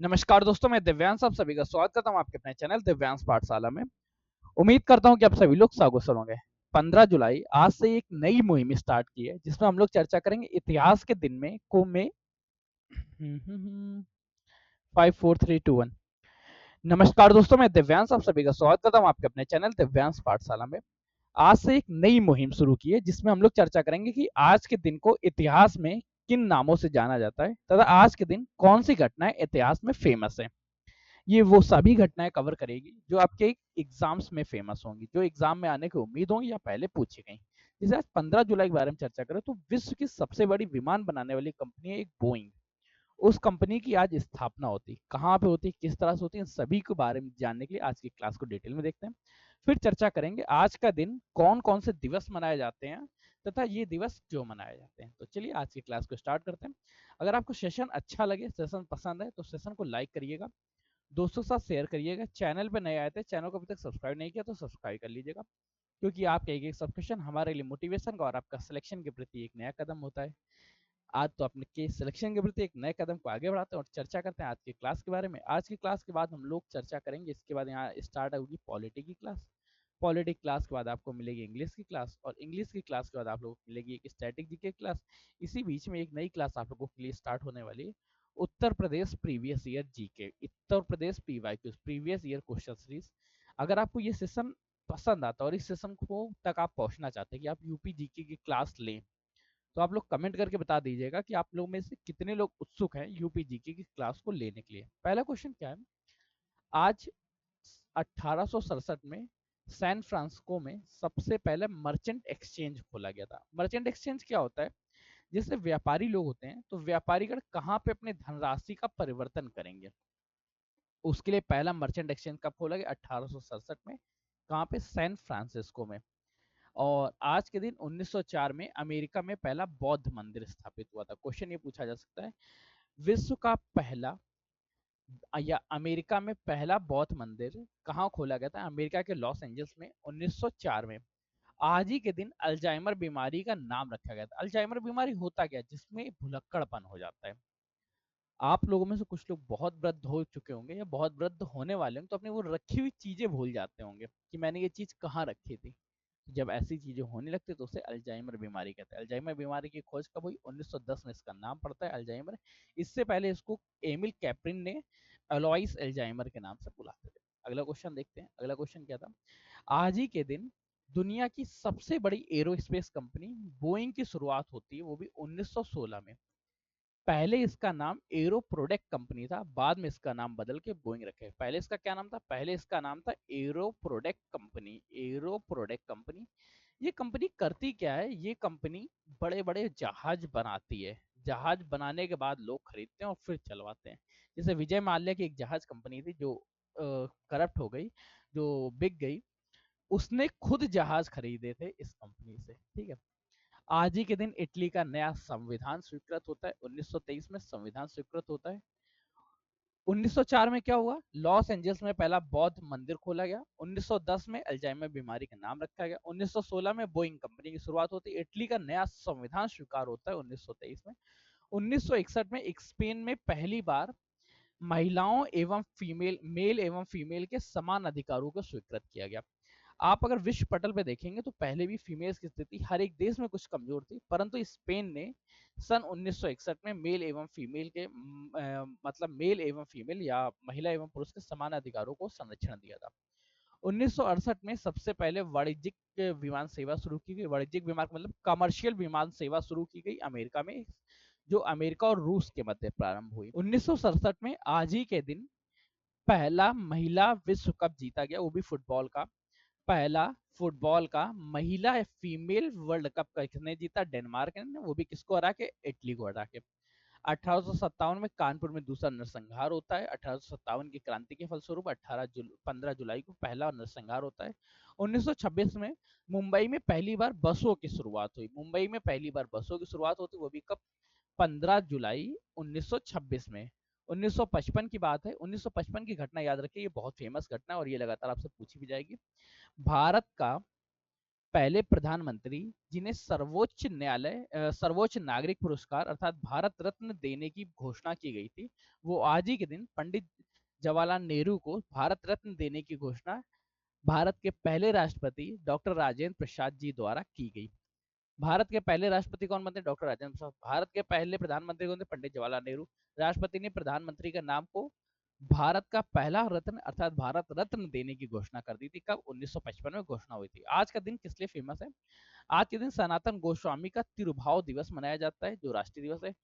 नमस्कार दोस्तों, मैं दिव्यांश आप सभी का स्वागत करता हूं आपके अपने चैनल दिव्यांश पाठशाला में। उम्मीद करता हूं कि आप सभी लोग सागुशल होंगे। 15 जुलाई आज से एक नई मुहिम स्टार्ट की है जिसमें हम लोग चर्चा करेंगे इतिहास के दिन में को में 5 4 3 2 1। नमस्कार दोस्तों, मैं दिव्यांश आप सभी का स्वागत करता हूं आपके अपने चैनल दिव्यांश पाठशाला में। आज से एक नई मुहिम शुरू की है जिसमें हम लोग चर्चा करेंगे कि आज के दिन को इतिहास में किन नामों से जाना जाता है तथा आज के दिन कौन सी घटनाएं इतिहास में फेमस है। ये वो सभी घटनाएं कवर करेगी जो आपके एग्जाम्स में फेमस होंगी, जो एग्जाम में आने की उम्मीद होंगी या पहले पूछी गई। जैसे आज 15 जुलाई के बारे में चर्चा करें तो विश्व की सबसे बड़ी विमान बनाने वाली कंपनी है एक बोइंग। उस कंपनी की आज स्थापना होती, कहाँ पे होती, किस तरह से होती है, इन सभी के बारे में जानने के लिए आज की क्लास को डिटेल में देखते हैं। फिर चर्चा करेंगे आज का दिन कौन कौन से दिवस मनाए जाते हैं तथा ये दिवस क्यों मनाए जाते हैं। तो चलिए आज की क्लास को स्टार्ट करते हैं। अगर आपको सेशन अच्छा लगे, सेशन पसंद है तो सेशन को लाइक करिएगा, दोस्तों के साथ शेयर करिएगा। चैनल पे नए आए थे, चैनल को अभी तक सब्सक्राइब नहीं किया तो सब्सक्राइब कर लीजिएगा, क्योंकि आपका एक एक सब्सक्रिप्शन हमारे लिए मोटिवेशन का और आपका सिलेक्शन के प्रति एक नया कदम होता है। आज तो अपने के सिलेक्शन के प्रति एक नए कदम को आगे बढ़ाते हैं और चर्चा करते हैं आज की क्लास के बारे में। आज की क्लास के बाद हम लोग चर्चा करेंगे, इसके बाद यहाँ स्टार्ट होगी पॉलिटी की क्लास। पॉलिटी क्लास के बाद आपको मिलेगी इंग्लिश की क्लास, और इंग्लिश की क्लास के बाद आप लोगों को मिलेगी एक स्टैटिक जीके क्लास। इसी बीच में एक नई क्लास आप लोगों के लिए स्टार्ट होने वाली है, Uttar Pradesh previous year GK, Uttar Pradesh PYQ previous year question series. अगर आपको ये सेशन पसंद आता है और इस सेशन को तक आप पहुंचना चाहते हैं कि आप यूपी जीके की क्लास लें, तो आप लोग कमेंट करके बता दीजिएगा कि आप लोग में से कितने लोग उत्सुक हैं यूपी जीके की क्लास को लेने के लिए। पहला क्वेश्चन क्या है, आज 1867 में सैन फ्रांसिस्को में सबसे पहले मर्चेंट एक्सचेंज खोला गया था। मर्चेंट एक्सचेंज क्या होता है, जैसे व्यापारी लोग होते हैं तो व्यापारीगण कहाँ पे अपने धनराशि का परिवर्तन करेंगे, उसके लिए पहला मर्चेंट एक्सचेंज कब खोला गया, 1867 में। कहाँ पे, सैन फ्रांसिस्को में। और आज के दिन 1904 में अमेरिका में पहला बौद्ध मंदिर स्थापित हुआ था। क्वेश्चन ये पूछा जा सकता है, विश्व का पहला या अमेरिका में पहला बौद्ध मंदिर कहाँ खोला गया था, अमेरिका के लॉस एंजल्स में 1904 में। आज ही के दिन अल्जाइमर बीमारी का नाम रखा गया था। अल्जाइमर बीमारी होता क्या, जिसमें भुलक्कड़पन हो जाता है। आप लोगों में से कुछ लोग बहुत वृद्ध हो चुके होंगे या बहुत वृद्ध होने वाले होंगे, तो अपनी वो रखी हुई चीजें भूल जाते होंगे कि मैंने ये चीज कहाँ रखी थी। तो जब ऐसी चीजें होने लगती तो उसे अल्जाइमर बीमारी कहते हैं। अल्जाइमर बीमारी की खोज कब हुई, 1910 में इसका नाम पड़ता है अल्जाइमर। इससे पहले इसको एमिल कैप्रिन ने अलोइस अल्जाइमर के नाम से बुलाते थे। अगला क्वेश्चन देखते हैं। अगला क्वेश्चन क्या था, आज ही के दिन दुनिया की सबसे बड़ी एरोस्पेस कंपनी बोइंग की शुरुआत होती है, वो भी 1916 में। पहले इसका नाम एरो प्रोडक्ट कंपनी था, बाद में इसका नाम बदल के बोइंग रखे। पहले इसका क्या नाम था, पहले इसका नाम था arrow product company, arrow product company. ये कंपनी करती क्या है, ये कंपनी बड़े बड़े जहाज बनाती है। जहाज बनाने के बाद लोग खरीदते हैं और फिर चलवाते हैं। जैसे विजय माल्या की एक जहाज कंपनी थी जो करप्ट हो गई, जो बिक गई, उसने खुद जहाज खरीदे थे इस कंपनी से, ठीक है। आज ही के दिन इटली का नया संविधान स्वीकृत होता है, 1923 में संविधान स्वीकृत होता है। 1904 में क्या हुआ, लॉस एंजल्स में पहला बौद्ध मंदिर खोला गया। 1910 में अल्जाइमर बीमारी का नाम रखा गया। 1916 में बोइंग कंपनी की शुरुआत होती है। इटली का नया संविधान स्वीकार होता है 1923 में। 1961 में स्पेन में पहली बार महिलाओं एवं फीमेल, मेल एवं फीमेल के समान अधिकारों को स्वीकृत किया गया। आप अगर विश्व पटल पे देखेंगे तो पहले भी फीमेल्स की स्थिति हर एक देश में कुछ कमजोर थी, परंतु स्पेन ने सन 1961 में मेल एवं फीमेल के मतलब मेल एवं फीमेल या महिला एवं पुरुष के समान अधिकारों को संरक्षण दिया था। 1968 में सबसे पहले वाणिज्यिक विमान सेवा शुरू की गई। वाणिज्यिक विमान मतलब कमर्शियल विमान सेवा शुरू की गई अमेरिका में, जो अमेरिका और रूस के मध्य प्रारंभ हुई। 1967 में आज ही के दिन पहला महिला विश्व कप जीता गया, वो भी फुटबॉल का। पहला फुटबॉल का महिला फीमेल वर्ल्ड कप किसने जीता, डेनमार्क ने, वो भी किसको हरा के, इटली को हरा के। 1857 में कानपुर में दूसरा नरसंहार होता है। 1857 की क्रांति के फलस्वरूप 15 जुलाई को पहला नरसंहार होता है। 1926 में मुंबई में पहली बार बसों की शुरुआत हुई। मुंबई में पहली बार बसों की शुरुआत होती, वो भी कब, 15 जुलाई 1926 में। 1955 की बात है। 1955 की घटना याद रखिए, ये बहुत फेमस घटना है और ये लगातार आपसे पूछी भी जाएगी। भारत का पहले प्रधानमंत्री जिन्हें सर्वोच्च नागरिक पुरस्कार अर्थात भारत रत्न देने की घोषणा की गई थी, वो आज ही के दिन पंडित जवाहरलाल नेहरू को भारत रत्न देने की घोषणा भारत के पहले राष्ट्रपति डॉक्टर राजेंद्र प्रसाद जी द्वारा की गई। भारत के पहले राष्ट्रपति कौन बनते? डॉक्टर राजेंद्र प्रसाद। भारत के पहले प्रधानमंत्री कौन थे? पंडित जवाहरलाल नेहरू। राष्ट्रपति ने प्रधानमंत्री का नाम को भारत का पहला रत्न अर्थात भारत रत्न देने की घोषणा कर दी थी। कब? 1955 में घोषणा हुई थी। आज का दिन किस लिए फेमस है? आज के दिन सनातन गोस्वामी का तिरुभाव दिवस मनाया जाता है, जो राष्ट्रीय दिवस है।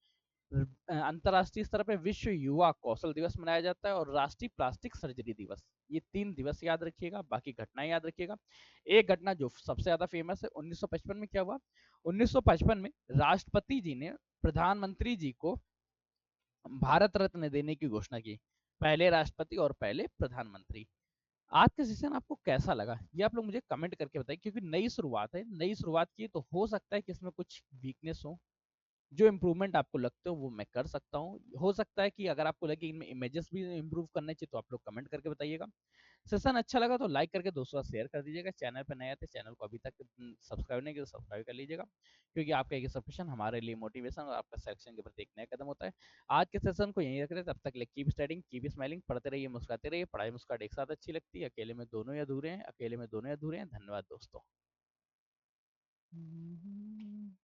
अंतरराष्ट्रीय स्तर पर विश्व युवा कौशल दिवस मनाया जाता है और राष्ट्रीय प्लास्टिक सर्जरी दिवस। ये 3 दिवस याद रखिएगा, बाकी घटनाएं याद रखिएगा। एक घटना जो सबसे ज्यादा फेमस है, 1955 में क्या हुआ? 1955 में राष्ट्रपति जी ने प्रधानमंत्री जी को भारत रत्न देने की घोषणा की। पहले राष्ट्रपति और पहले प्रधानमंत्री। आज का सेशन आपको कैसा लगा, ये आप लोग मुझे कमेंट करके बताइए, क्योंकि नई शुरुआत है, नई शुरुआत की तो हो सकता है कि इसमें कुछ वीकनेस हो, जो इम्प्रूवमेंट आपको लगते हो वो मैं कर सकता हूँ। हो सकता है कि अगर आपको लगे इनमें इमेजेस भी इम्प्रूव करने चाहिए तो आप लोग कमेंट करके बताइएगा। सेशन अच्छा लगा तो लाइक करके दोस्तों शेयर कर दीजिएगा। चैनल पर नए आते चैनल को अभी तक सब्सक्राइब नहीं किया तो सब्सक्राइब कर लीजिएगा, क्योंकि आपका एक सब्सक्रिप्शन हमारे लिए मोटिवेशन और आपका सिलेक्शन के प्रति एक नया कदम होता है। आज के सेशन को यहीं रख रहे, तब तक ले कीप स्टडिंग, कीप स्माइलिंग, पढ़ते रहिए, मुस्कुराते रहिए। पढ़ाई मुस्कुराहट एक साथ अच्छी लगती है, अकेले में दोनों ही अधूरे हैं, अकेले में दोनों ही अधूरे हैं। धन्यवाद दोस्तों।